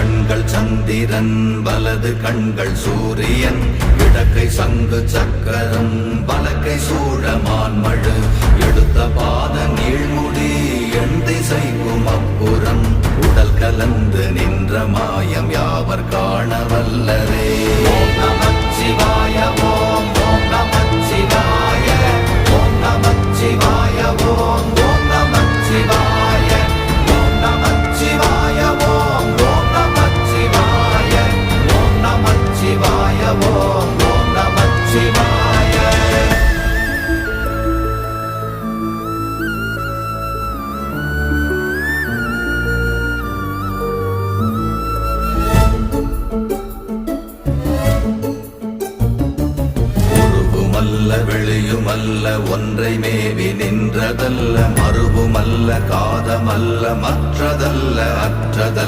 கண்கள் சந்திரன் வலது கண்கள் சூரியன் இடக்கை சங்கு சக்கரம் வலக்கை சூழமான் மழு எடுத்த பாத நீழ்முடி எண் திசைக்கும் அப்புறம் உடல் கலந்து நின்ற மாயம் யாவர் காண வல்லரே. ஓம் நமச்சிவாய ஓம் ஓம் நமச்சிவாய ஓம் நமச்சிவாய ஓம் ஓம் நமச்சிவாய ஓம் நமச்சிவாய ஓம் ஓம் நமச்சிவாய ஓம் நமச்சிவாய ஓம் ஓம் நமச்சிவாய. வெளியுமல்ல ஒன்றை மேவி நின்றதல்ல மறுவுமல்ல காதமல்ல மற்றதல்ல அற்றதல்ல